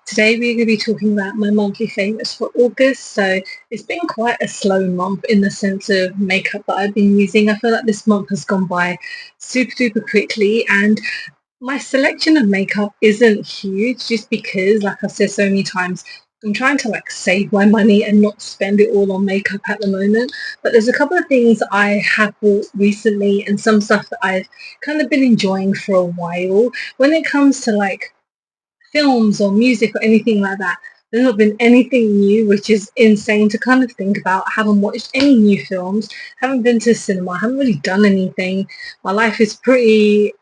Today we're going to be talking about my monthly favourites for August. So it's been quite a slow month in the sense of makeup that I've been using. I feel like this month has gone by super duper quickly, and my selection of makeup isn't huge just because, like I've said so many times, I'm trying to save my money and not spend it all on makeup at the moment. But there's a couple of things I have bought recently and some stuff that I've kind of been enjoying for a while. When it comes to films or music or anything like that, there's not been anything new, which is insane to kind of think about. I haven't watched any new films, haven't been to cinema, haven't really done anything. My life is pretty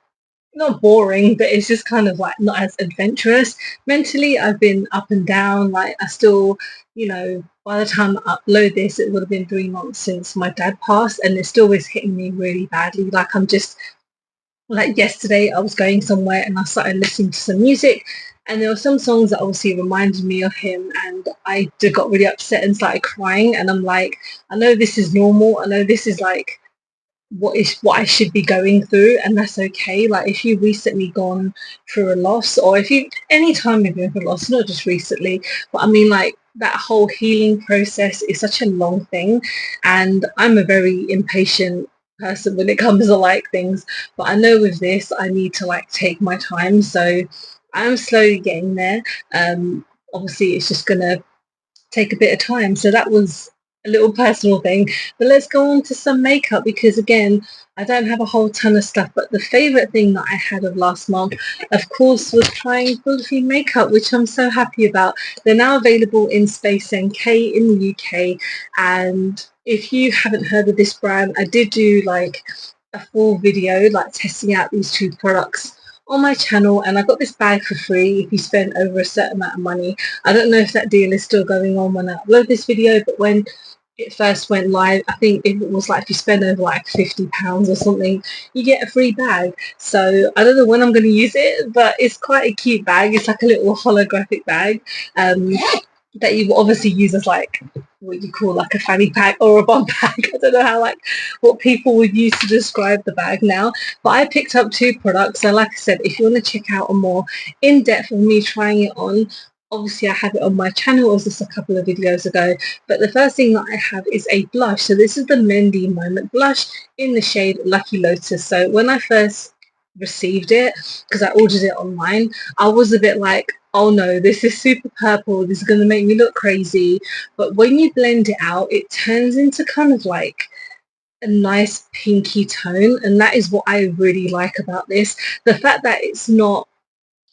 not boring, but it's just kind of not as adventurous. Mentally, I've been up and down. I still, by the time I upload this, it would have been 3 months since my dad passed, and it's still is hitting me really badly. I'm just yesterday, I was going somewhere and I started listening to some music, and there were some songs that obviously reminded me of him, and I got really upset and started crying. And I'm like, I know this is normal. I know this is what I should be going through, and that's okay. If you've recently gone through a loss, or if you any time you've been through a loss, not just recently, but I mean that whole healing process is such a long thing, and I'm a very impatient person when it comes to things. But I know with this I need to take my time, so I'm slowly getting there. Obviously it's just gonna take a bit of time. So that was a little personal thing. But let's go on to some makeup, because again, I don't have a whole ton of stuff. But the favourite thing that I had of last month, of course, was trying Bulletproof makeup, which I'm so happy about. They're now available in Space NK in the UK. And if you haven't heard of this brand, I did do a full video testing out these two products on my channel, and I got this bag for free if you spend over a certain amount of money. I don't know if that deal is still going on when I upload this video, but when it first went live, I think it was if you spend over £50 or something, you get a free bag. So I don't know when I'm going to use it, but it's quite a cute bag. It's like a little holographic bag. That you obviously use as what you call a fanny pack or a bum bag. I don't know how what people would use to describe the bag now. But I picked up two products. So like I said, if you want to check out a more in-depth of me trying it on, obviously I have it on my channel. It was just a couple of videos ago. But the first thing that I have is a blush. So this is the Mendy Moment blush in the shade Lucky Lotus. So when I first received it, because I ordered it online, I was a bit like, oh no, this is super purple, this is going to make me look crazy. But when you blend it out, it turns into kind of a nice pinky tone, and that is what I really like about this. The fact that it's not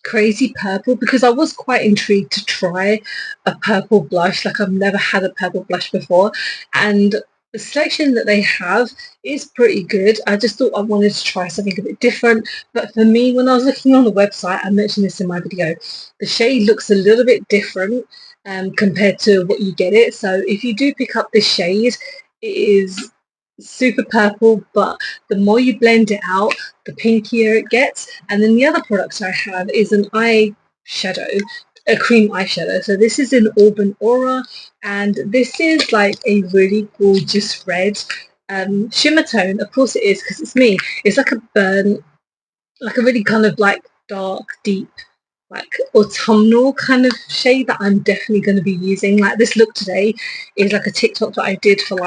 crazy purple, because I was quite intrigued to try a purple blush. I've never had a purple blush before, and the selection that they have is pretty good. I just thought I wanted to try something a bit different. But for me, when I was looking on the website, I mentioned this in my video, the shade looks a little bit different compared to what you get it. So if you do pick up this shade, it is super purple, but the more you blend it out, the pinkier it gets. And then the other product I have is an eyeshadow, a cream eyeshadow. So this is in Auburn Aura, and this is a really gorgeous red shimmer tone. Of course it is, because it's me. It's like a burn, a really kind of dark, deep, autumnal kind of shade that I'm definitely going to be using. This look today is a TikTok that I did for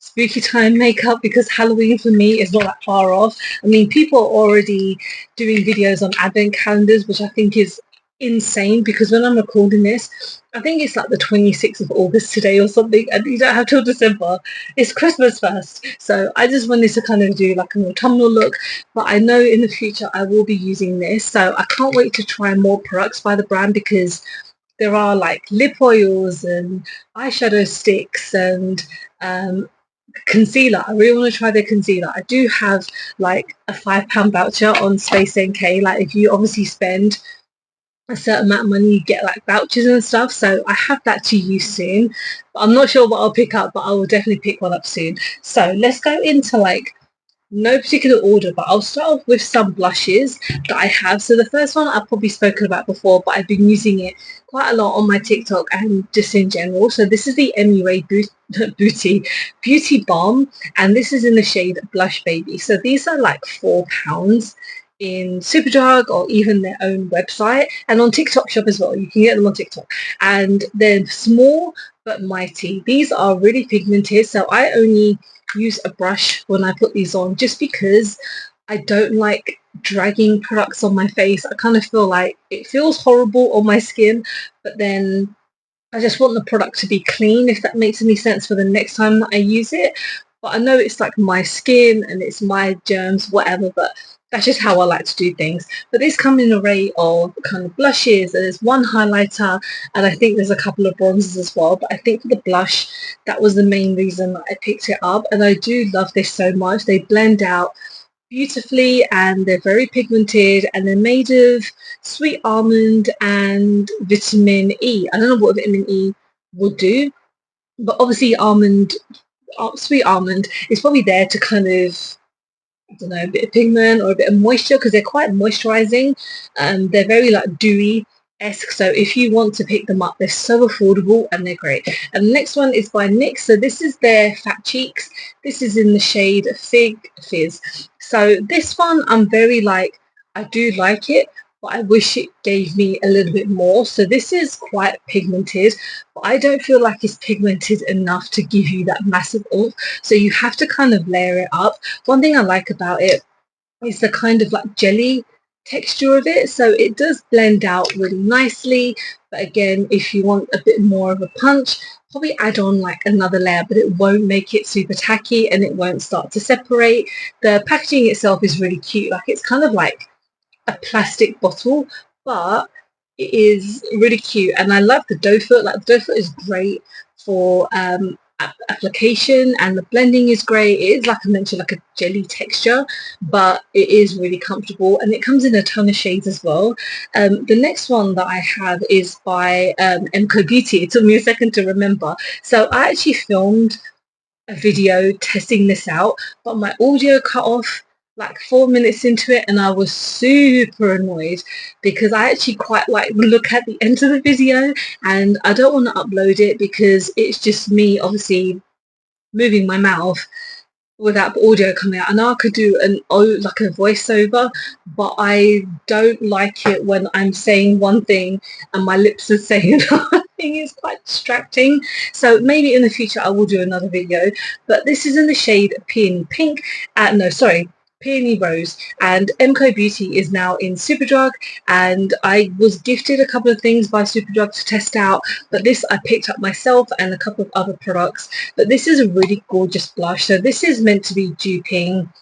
spooky time makeup, because Halloween for me is not that far off. I mean, people are already doing videos on advent calendars, which I think is insane, because when I'm recording this, I think it's the 26th of August today or something, and you don't have till December. It's Christmas first. So I just wanted to kind of do an autumnal look, but I know in the future I will be using this. So I can't wait to try more products by the brand, because there are lip oils and eyeshadow sticks and concealer. I really want to try their concealer. I do have a £5 voucher on Space NK. If you obviously spend a certain amount of money, you get vouchers and stuff. So I have that to use soon. But I'm not sure what I'll pick up, but I will definitely pick one up soon. So let's go into no particular order, but I'll start off with some blushes that I have. So the first one I've probably spoken about before, but I've been using it quite a lot on my TikTok and just in general. So this is the MUA Beauty Balm, and this is in the shade Blush Baby. So these are £4 in Superdrug or even their own website, and on TikTok shop as well. You can get them on TikTok, and they're small but mighty. These are really pigmented, so I only use a brush when I put these on, just because I don't like dragging products on my face. I kind of feel like it feels horrible on my skin, but then I just want the product to be clean, if that makes any sense, for the next time that I use it. But I know it's like my skin and it's my germs, whatever, but that's just how I like to do things. But these come in an array of kind of blushes, and there's one highlighter, and I think there's a couple of bronzers as well. But I think for the blush, that was the main reason that I picked it up. And I do love this so much. They blend out beautifully, and they're very pigmented, and they're made of sweet almond and vitamin E. I don't know what vitamin E would do, but obviously sweet almond is probably there to kind of, I don't know, a bit of pigment or a bit of moisture, because they're quite moisturizing. They're very like dewy-esque, so if you want to pick them up, they're so affordable and they're great. And the next one is by NYX. So this is their Fat Cheeks. This is in the shade Fig Fizz. So this one, I'm very like, I do like it, but I wish it gave me a little bit more. So this is quite pigmented, but I don't feel like it's pigmented enough to give you that massive oomph. So you have to kind of layer it up. One thing I like about it is the kind of like jelly texture of it. So it does blend out really nicely. But again, if you want a bit more of a punch, probably add on like another layer, but it won't make it super tacky and it won't start to separate. The packaging itself is really cute. Like it's kind of like a plastic bottle, but it is really cute, and I love the doe foot. Like the doe foot is great for application, and the blending is great. It is, like I mentioned, like a jelly texture, but it is really comfortable, and it comes in a ton of shades as well. The next one that I have is by Emco Beauty. It took me a second to remember. So I actually filmed a video testing this out, but my audio cut off like 4 minutes into it, and I was super annoyed because I actually quite like look at the end of the video, and I don't want to upload it because it's just me obviously moving my mouth without the audio coming out. I know I could do like a voiceover, but I don't like it when I'm saying one thing and my lips are saying another thing. It's quite distracting. So maybe in the future I will do another video. But this is in the shade Peony Pink. No, sorry, Peony Rose, and Emco Beauty is now in Superdrug, and I was gifted a couple of things by Superdrug to test out, but this I picked up myself and a couple of other products. But this is a really gorgeous blush. So this is meant to be duping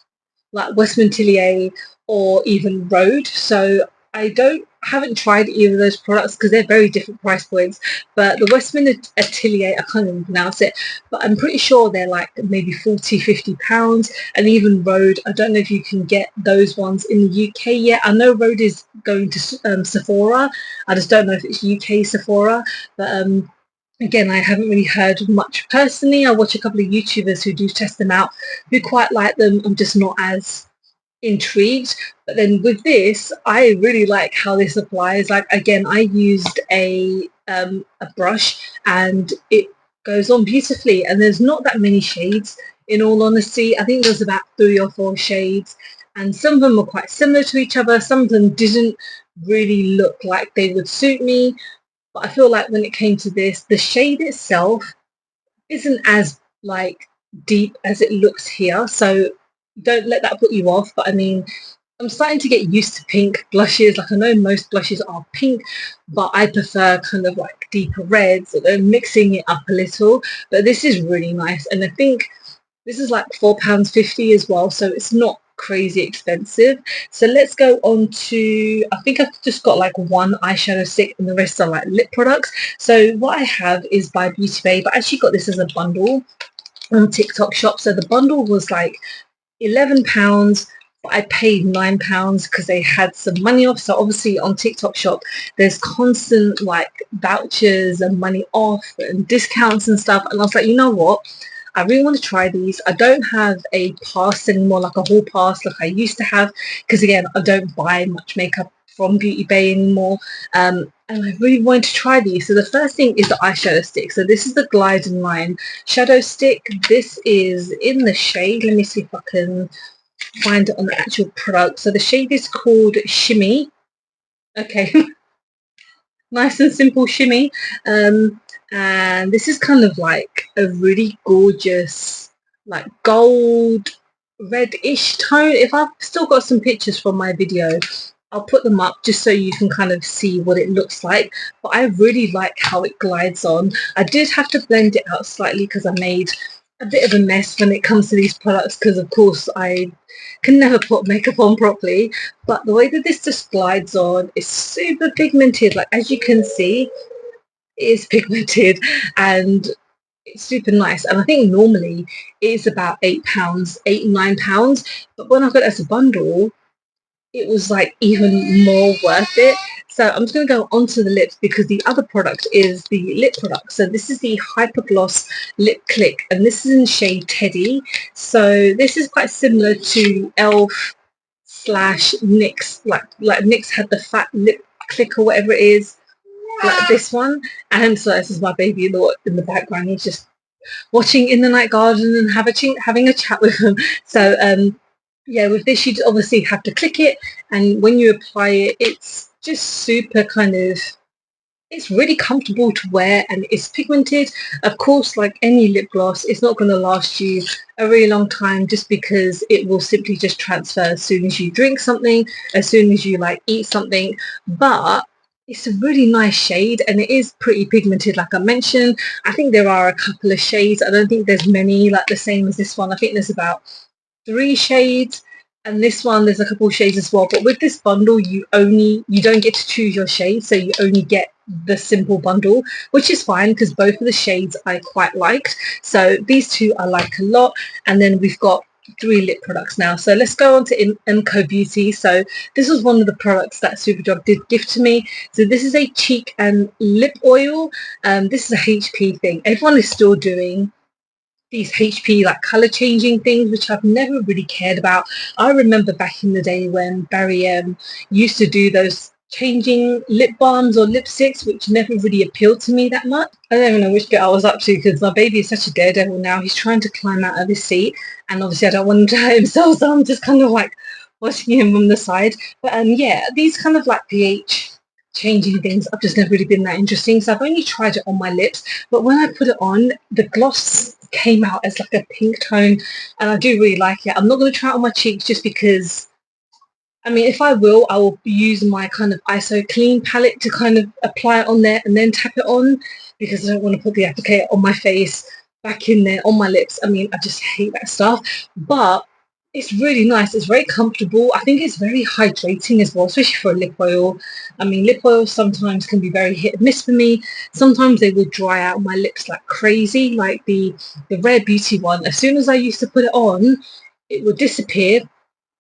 like Westman Tillier or even Rhode. So I haven't tried either of those products because they're very different price points. But the Westman Atelier, I can't even pronounce it, but I'm pretty sure they're like maybe 40, 50 pounds. And even Rhode, I don't know if you can get those ones in the UK yet. I know Rhode is going to Sephora. I just don't know if it's UK Sephora. But again, I haven't really heard much personally. I watch a couple of YouTubers who do test them out, who quite like them. I'm just not as intrigued. But then with this, I really like how this applies. Like again, I used a brush and it goes on beautifully, and there's not that many shades, in all honesty. I think there's about 3 or 4 shades, and some of them are quite similar to each other. Some of them didn't really look like they would suit me, but I feel like when it came to this, the shade itself isn't as like deep as it looks here, so don't let that put you off. But I mean, I'm starting to get used to pink blushes. Like I know most blushes are pink, but I prefer kind of like deeper reds, or mixing it up a little. But this is really nice, and I think this is like £4.50 as well, so it's not crazy expensive. So let's go on to, I think I've just got like one eyeshadow stick and the rest are like lip products. So what I have is by Beauty Babe. I actually got this as a bundle on TikTok shop. So the bundle was like £11, but I paid £9 because they had some money off. So obviously on TikTok shop there's constant like vouchers and money off and discounts and stuff, and I was like, you know what, I really want to try these. I don't have a pass anymore, like a hall pass like I used to have, because again, I don't buy much makeup from Beauty Bay anymore, and I really wanted to try these. So the first thing is the eyeshadow stick. So this is the Glide and Line shadow stick. This is in the shade, let me see if I can find it on the actual product. So the shade is called Shimmy. Okay. Nice and simple shimmy. And this is kind of like a really gorgeous like gold reddish tone. If I've still got some pictures from my video, I'll put them up just so you can kind of see what it looks like. But I really like how it glides on. I did have to blend it out slightly because I made a bit of a mess when it comes to these products, because of course I can never put makeup on properly. But the way that this just glides on is super pigmented. Like, as you can see, it is pigmented and it's super nice. And I think normally it is about £8, £8, £9. But when I got it as a bundle, it was like even more worth it. So I'm just going to go onto the lips because the other product is the lip product. So this is the Hyper Gloss Lip Click, and this is in shade Teddy. So this is quite similar to elf / NYX. Like NYX had the fat lip click or whatever it is, like this one. And so this is my baby in the background. He's just watching In the Night Garden and having a chat with him. So yeah, with this you obviously have to click it, and when you apply it, it's just super kind of, it's really comfortable to wear and it's pigmented. Of course, like any lip gloss, it's not going to last you a really long time just because it will simply just transfer as soon as you drink something, as soon as you like eat something. But it's a really nice shade and it is pretty pigmented, like I mentioned. I think there are a couple of shades. I don't think there's many like the same as this one. I think there's about 3 shades, and this one there's a couple of shades as well. But with this bundle, you don't get to choose your shade, so you only get the simple bundle, which is fine because both of the shades I quite liked. So these two I like a lot. And then we've got 3 lip products now. So let's go on to MCO Beauty. So this was one of the products that Superdrug did gift to me. So this is a cheek and lip oil. This is a HP thing. Everyone is still doing these HP like color changing things, which I've never really cared about. I remember back in the day when Barry used to do those changing lip balms or lipsticks, which never really appealed to me that much. I don't even know which bit I was up to because my baby is such a daredevil now. He's trying to climb out of his seat, and obviously I don't want him to hurt himself, so I'm just kind of like watching him from the side. But yeah, these kind of like pH changing things, I've just never really been that interesting. So I've only tried it on my lips, but when I put it on, the gloss came out as like a pink tone, and I do really like it. I'm not going to try it on my cheeks just because, I mean, if I will use my kind of ISO clean palette to kind of apply it on there and then tap it on, because I don't want to put the applicator on my face, back in there, on my lips. I mean, I just hate that stuff. But it's really nice. It's very comfortable. I think it's very hydrating as well, especially for a lip oil. I mean, lip oils sometimes can be very hit and miss for me. Sometimes they will dry out my lips like crazy, like the Rare Beauty one. As soon as I used to put it on, it would disappear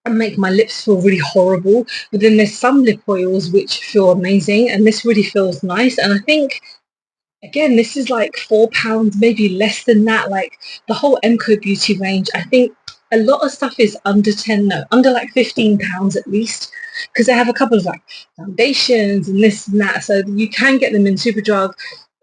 and make my lips feel really horrible. But then there's some lip oils which feel amazing, and this really feels nice. And I think, again, this is like £4, maybe less than that. Like the whole MCO Beauty range, I think a lot of stuff is under like £15 at least, because they have a couple of like foundations and this and that, so you can get them in Superdrug.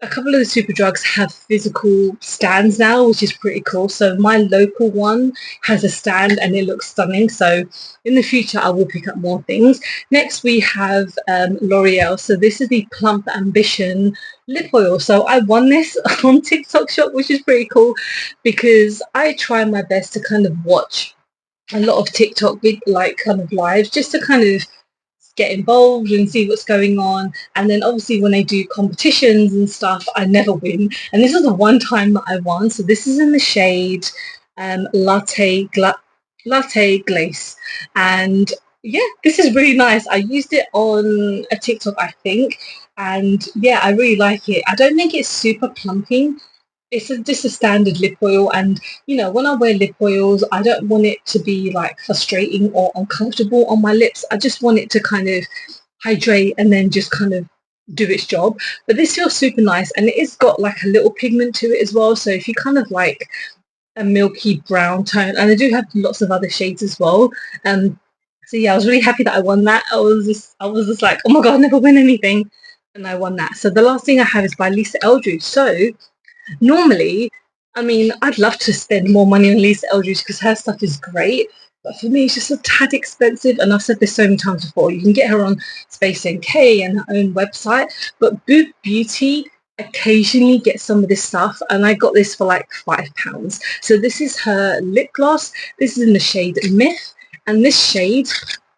A couple of the Superdrugs have physical stands now, which is pretty cool. So my local one has a stand and it looks stunning. So in the future, I will pick up more things. Next, we have L'Oreal. So this is the Plump Ambition lip oil. So I won this on TikTok Shop, which is pretty cool because I try my best to kind of watch a lot of TikTok like kind of lives just to kind of get involved and see what's going on. And then obviously when they do competitions and stuff, I never win, and this is the one time that I won. So this is in the shade Latte Glace, and yeah, this is really nice. I used it on a TikTok, I think, and yeah, I really like it. I don't think it's super plumping. It's just a standard lip oil, and you know, when I wear lip oils, I don't want it to be like frustrating or uncomfortable on my lips. I just want it to kind of hydrate and then just kind of do its job. But this feels super nice, and it has got like a little pigment to it as well. So if you kind of like a milky brown tone, and I do have lots of other shades as well. So yeah, I was really happy that I won that. I was just like, oh my god, I never win anything, and I won that. So the last thing I have is by Lisa Eldridge. So normally, I mean, I'd love to spend more money on Lisa Eldridge because her stuff is great. But for me, it's just a tad expensive. And I've said this so many times before. You can get her on Space NK and her own website. But Boot Beauty occasionally gets some of this stuff. And I got this for like £5. So this is her lip gloss. This is in the shade Myth. And this shade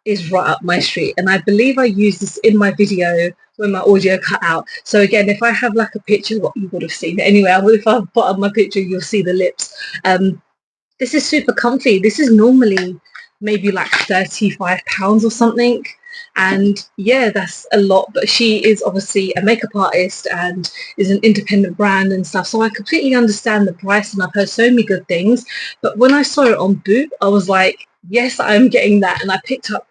is right up my street. And I believe I used this in my video when my audio cut out. So again, if I have like a picture, what you would have seen it. Anyway, if I put up my picture, you'll see the lips. This is super comfy. This is normally maybe like £35 or something. And yeah, that's a lot. But she is obviously a makeup artist and is an independent brand and stuff. So I completely understand the price and I've heard so many good things. But when I saw it on Boop, I was like, yes, I'm getting that. And I picked up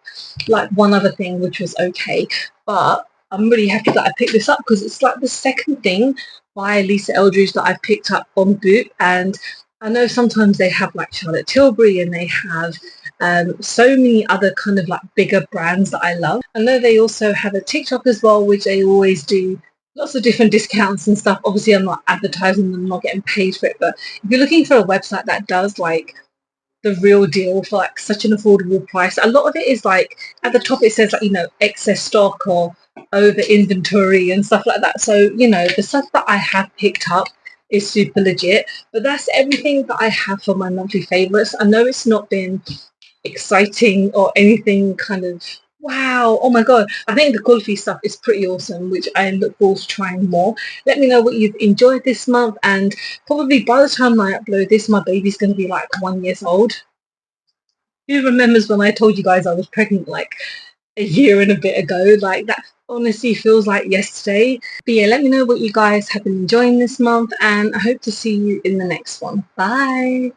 like one other thing, which was okay. But I'm really happy that I picked this up because it's like the second thing by Lisa Eldridge that I've picked up on Boop. And I know sometimes they have like Charlotte Tilbury and they have so many other kind of like bigger brands that I love. I know they also have a TikTok as well, which they always do lots of different discounts and stuff. Obviously, I'm not advertising them, I'm not getting paid for it. But if you're looking for a website that does like the real deal for like such an affordable price, a lot of it is like at the top it says like, you know, excess stock or over inventory and stuff like that. So, you know, the stuff that I have picked up is super legit. But that's everything that I have for my monthly favorites. I know it's not been exciting or anything kind of wow, oh my god, I think the kulfi stuff is pretty awesome, which I look forward to trying more. Let me know what you've enjoyed this month, and probably by the time I upload this, my baby's going to be like 1 year old. Who remembers when I told you guys I was pregnant like a year and a bit ago? Like that honestly feels like yesterday. But yeah, let me know what you guys have been enjoying this month, and I hope to see you in the next one. Bye.